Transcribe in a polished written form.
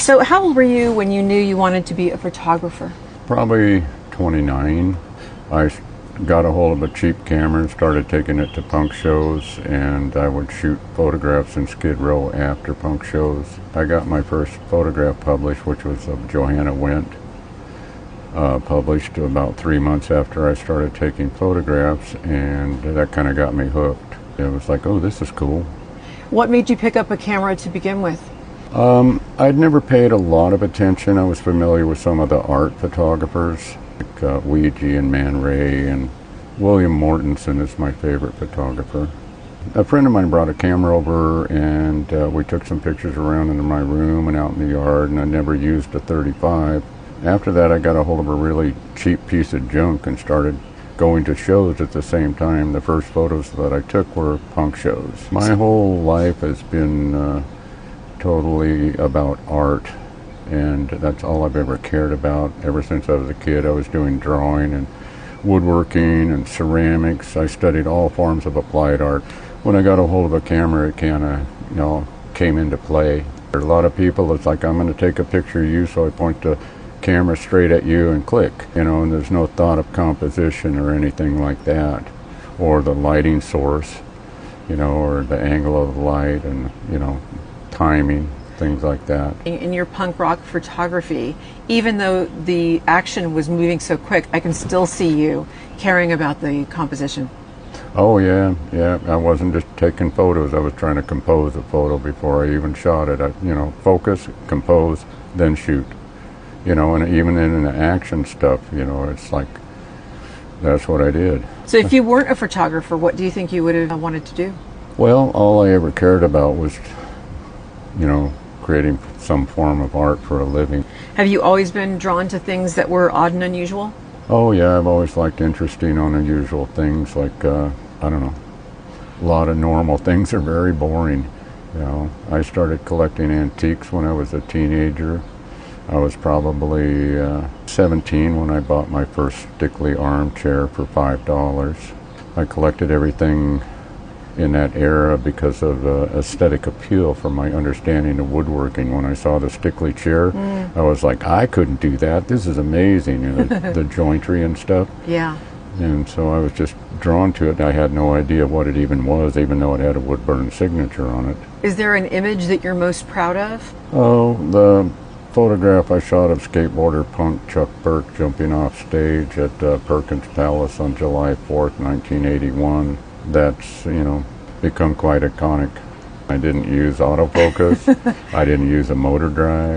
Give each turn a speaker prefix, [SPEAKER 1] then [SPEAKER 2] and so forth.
[SPEAKER 1] So how old were you when you knew you wanted to be a photographer?
[SPEAKER 2] Probably 29. I got a hold of a cheap camera and started taking it to punk shows, and I would shoot photographs in Skid Row after punk shows. I got my first photograph published, which was of Johanna Wendt, published about 3 months after I started taking photographs, and that kind of got me hooked. It was like, oh, this is cool.
[SPEAKER 1] What made you pick up a camera to begin with?
[SPEAKER 2] I'd never paid a lot of attention. I was familiar with some of the art photographers, like Ouija and Man Ray, and William Mortensen is my favorite photographer. A friend of mine brought a camera over, and we took some pictures around in my room and out in the yard, and I never used a 35. After that, I got a hold of a really cheap piece of junk and started going to shows at the same time. The first photos that I took were punk shows. My whole life has been totally about art, and that's all I've ever cared about. Ever since I was a kid, I was doing drawing and woodworking and ceramics. I studied all forms of applied art. When I got a hold of a camera, it kind of, came into play. There are a lot of people, it's like, I'm going to take a picture of you, so I point the camera straight at you and click, and there's no thought of composition or anything like that, or the lighting source, or the angle of the light, and, timing, things like that.
[SPEAKER 1] In your punk rock photography, even though the action was moving so quick, I can still see you caring about the composition.
[SPEAKER 2] Oh yeah, I wasn't just taking photos, I was trying to compose a photo before I even shot it. Focus, compose, then shoot. And even in the action stuff, it's like, that's what I did.
[SPEAKER 1] So if you weren't a photographer, what do you think you would have wanted to do?
[SPEAKER 2] Well, all I ever cared about was creating some form of art for a living.
[SPEAKER 1] Have you always been drawn to things that were odd and unusual?
[SPEAKER 2] Oh yeah, I've always liked interesting, unusual things, like, I don't know, a lot of normal things are very boring. I started collecting antiques when I was a teenager. I was probably 17 when I bought my first Stickley armchair for $5. I collected everything in that era because of the aesthetic appeal from my understanding of woodworking. When I saw the Stickley chair, I was like, I couldn't do that. This is amazing, the jointry and stuff.
[SPEAKER 1] Yeah.
[SPEAKER 2] And so I was just drawn to it. I had no idea what it even was, even though it had a wood-burn signature on it.
[SPEAKER 1] Is there an image that you're most proud of?
[SPEAKER 2] Oh, the photograph I shot of skateboarder punk Chuck Burke jumping off stage at Perkins Palace on July 4th, 1981. That's, become quite iconic. I didn't use autofocus. I didn't use a motor drive.